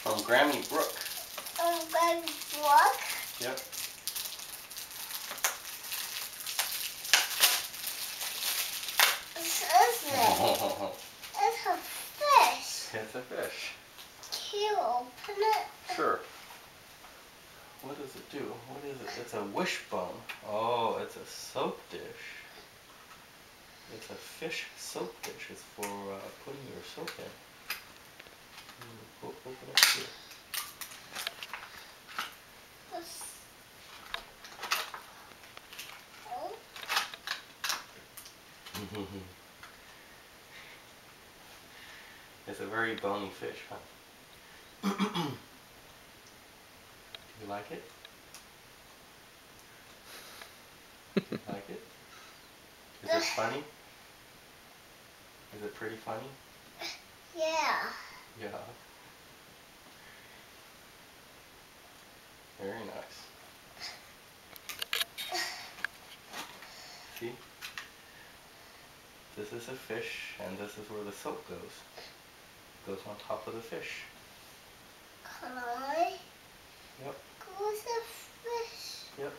From Grammy Brook. Grammy Brook? Yep. It's a fish. It's a fish. Can you open it? Sure. What does it do? What is it? It's a wishbone. Oh, it's a soap dish. It's a fish soap dish. It's for putting your soap in. Open it here. It's a very bony fish, huh? You like it? Like it? Is it funny? Is it pretty funny? Yeah. Yeah. Very nice. See? This is a fish, and this is where the soap goes. Goes on top of the fish. Can I? Yep. Go with the fish. Yep.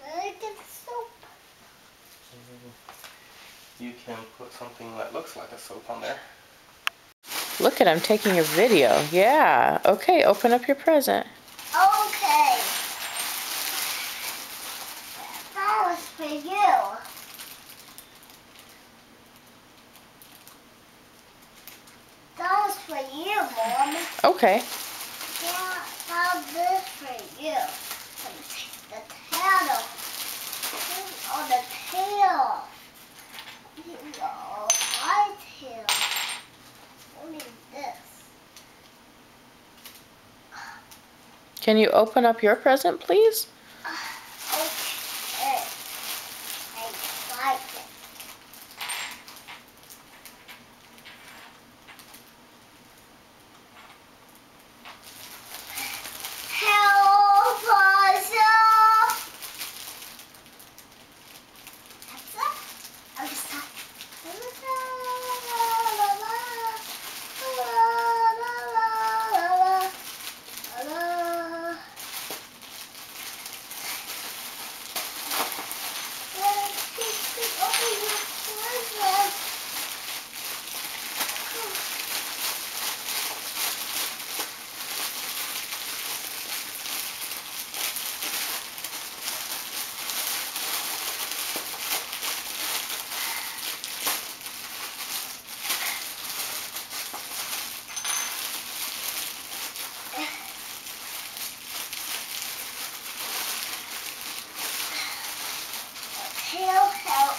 Where I get soap? You can put something that looks like a soap on there. Look at, I'm taking a video. Yeah. Okay, open up your present. Okay. That was for you. That was for you, Mom. Okay. Yeah, that was for you. The tail. Oh, the tail. Oh, my tail. Only this. Can you open up your present, please? Okay. I like it. Help us! That's it. I'm just talking. Help.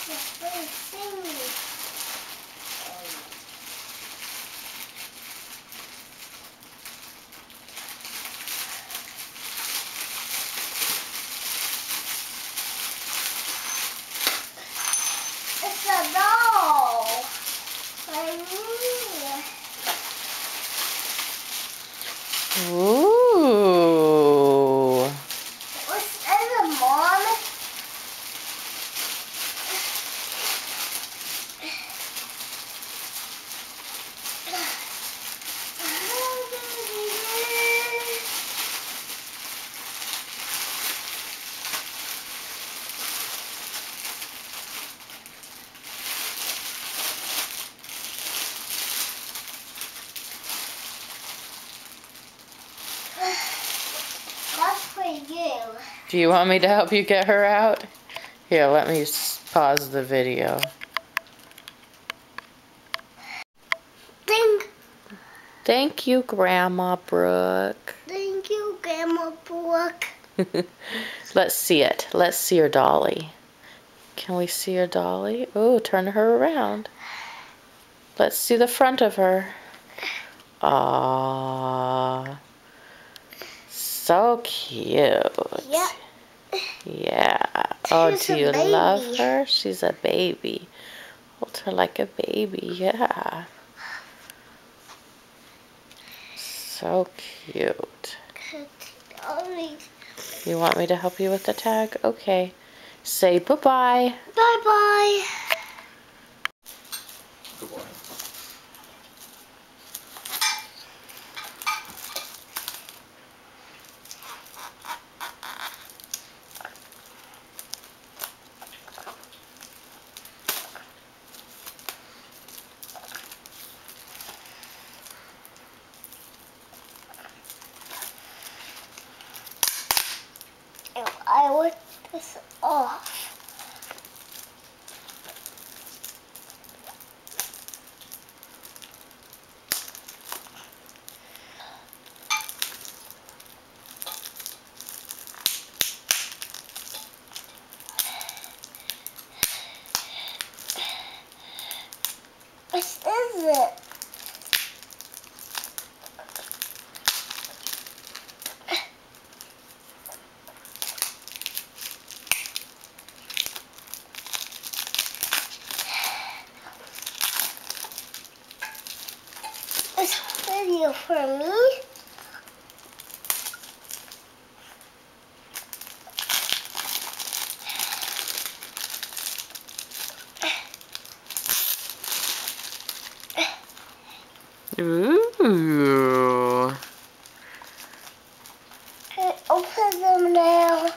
It's very singing. It's a doll. Like me. Ooh. What's in it, Mom? That's for you. Do you want me to help you get her out? Here, let me pause the video. Ding. Thank you, Grandma Brooke. Thank you, Grandma Brooke. Let's see it. Let's see your dolly. Can we see your dolly? Oh, turn her around. Let's see the front of her. Aww. So cute. Yep. Yeah. Oh, She's do a you baby. love her? She's a baby. Hold her like a baby. Yeah. So cute. You want me to help you with the tag? Okay. Say bye-bye. Bye-bye. Good boy. I want this off. What is it? This video for me. Ooh. Okay, open them now.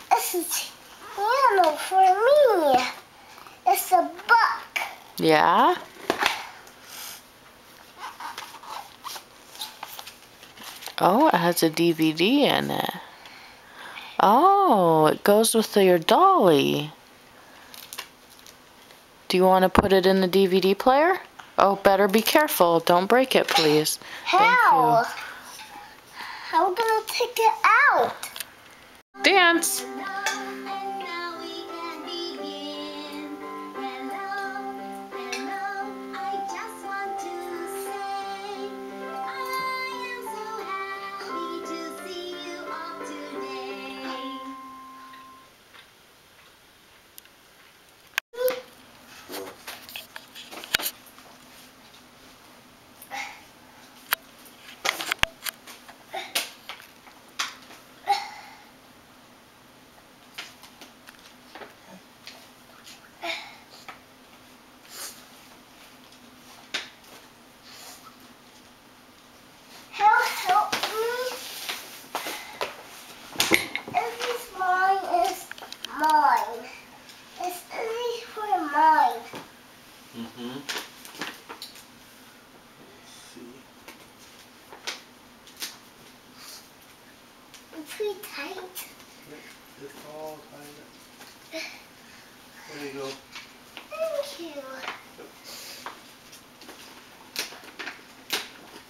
This is piano for me. It's a book. Yeah? Oh, it has a DVD in it. Oh, it goes with your dolly. Do you want to put it in the DVD player? Oh, better be careful. Don't break it, please. How? How am I gonna take it out? Dance. Help me. This is mine. Is mine. This is for mine. Mm-hmm. Let's see. It's pretty tight. It's all tied up. There you go. Thank you.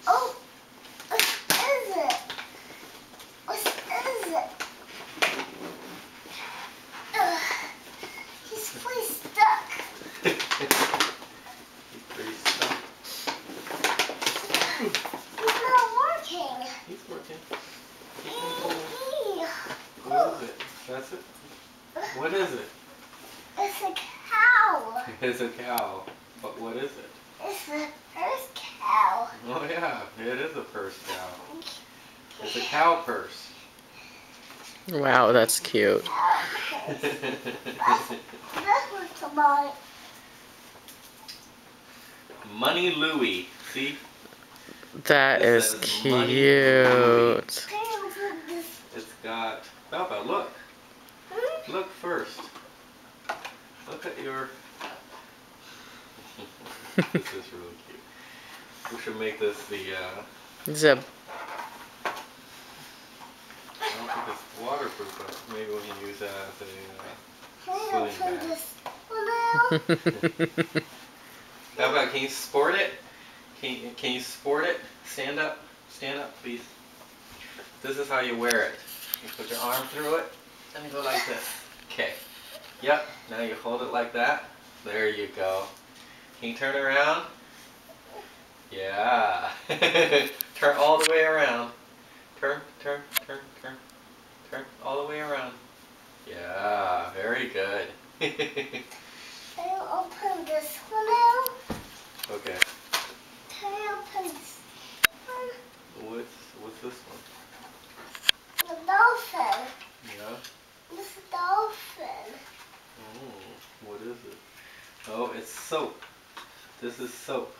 Oh, what is it? What is it? Ugh. He's pretty stuck. He's pretty stuck. He's not working. He's working. Eee. What is it? That's it? What is it? It's a cow. It's a cow. But what is it? It's the first cow. Oh yeah, it is a purse cow. It's a cow purse. Wow, that's cute. That's what's mine. Money Louie. See? That It is says Money Louie. cute. It's got Baba, look. Look first. Look at your this is really cute. We should make this the Zip. I don't think it's waterproof, but maybe we can use that as a sling bag. How about, can you sport it? Can you sport it? Stand up, please. This is how you wear it. You put your arm through it, and you go like this. Okay. Yep, now you hold it like that. There you go. Can you turn around? Yeah. Turn all the way around. Turn all the way around. Yeah, very good. Can you open this one now? Okay. What's this one? The dolphin. Yeah. This is a dolphin. Oh, what is it? Oh, it's soap. This is soap.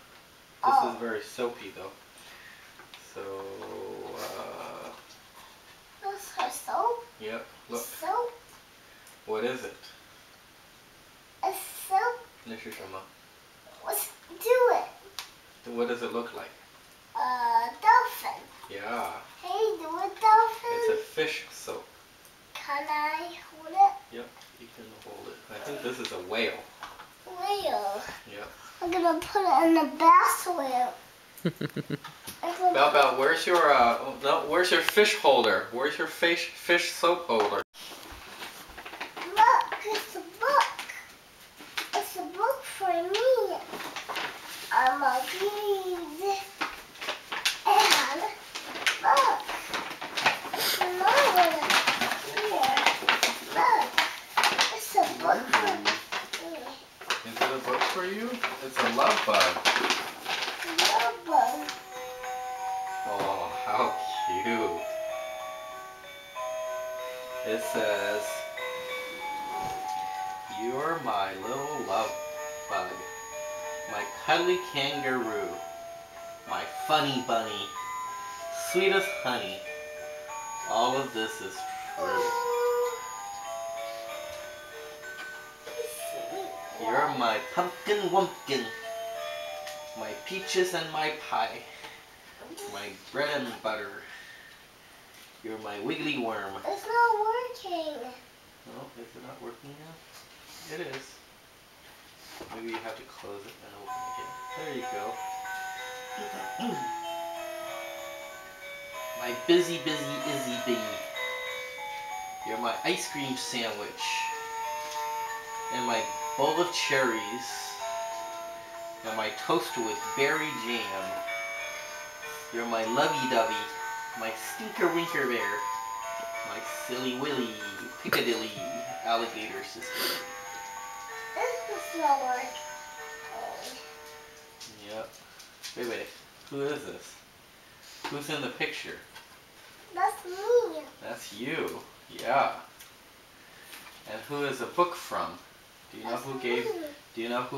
This Oh. is very soapy though. So, This is her soap. yep, look. Soap. What is it? A soap. 那是什么? Let's do it. What does it look like? Dolphin. Yeah, Hey, do it, dolphin. it's a fish soap. Can I hold it? Yep, you can hold it. I think this is a whale. Whale. Yep. I'm gonna put it in the bath whale. Belle Belle, where's your no, where's your fish holder? Where's your fish soap holder? Look, it's a book. It's a book for me. I'm a read. And look. Another here. Look. It's a book for me. Is it a book for you? It's a love bug. Love bug. Oh, how cute. It says, "You're my little love bug, my cuddly kangaroo, my funny bunny, sweetest honey. All of this is true. You're my pumpkin wumpkin, my peaches and my pie, my bread and butter. You're my wiggly worm." It's not working. Oh, is it not working now? It is. Maybe you have to close it and open it again. There you go. My busy izzy bee. You're my ice cream sandwich. And my bowl of cherries. And my toast with berry jam. You're my lovey-dovey. My stinker-winker bear. My silly willy Piccadilly alligator sister. This is not working. Yep. Wait, who is this? Who's in the picture? That's me. That's you. Yeah. And who is the book from? Do you know That's who me.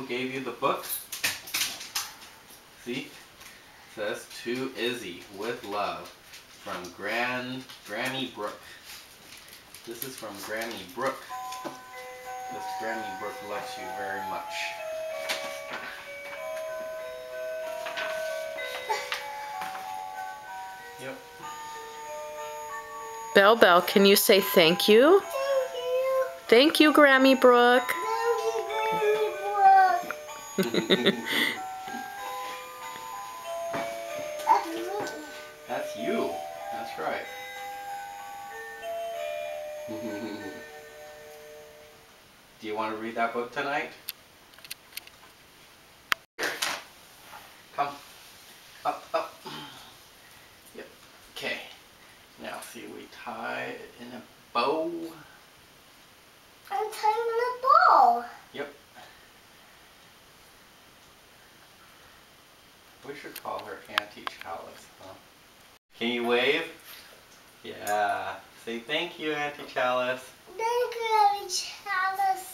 gave you the book? See? It says to Izzy with love from Grammy Brooke. This is from Grammy Brooke. This Grammy Brooke loves you very much. Yep. Belle Belle, can you say thank you? Thank you. Thank you, Grammy Brooke. Thank you, Granny Brooke. That's me. That's you. That's right. Do you want to read that book tonight? Come. Up. Yep. Okay. Now see, we tie it in a bow. I'm tying the ball. Yep. We should call her Auntie Chalice, huh? Can you wave? Yeah. Say thank you, Auntie Chalice. Thank you, Granny Chalice.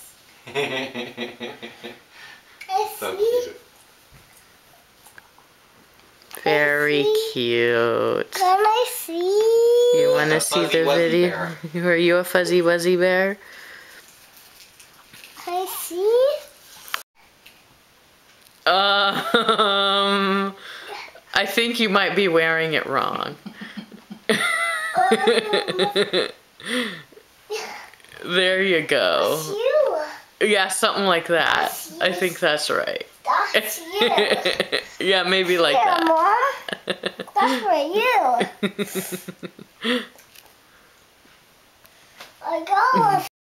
I So see. cute. Very cute. Can I see? You want to It's a see fuzzy the wuzzy video? Are you a fuzzy wuzzy bear? Can I see? I think you might be wearing it wrong. There you go. That's you. Yeah, something like that. That's I think that's right. That's you. Yeah, maybe like Here, that. Mom. That's for you. I got one.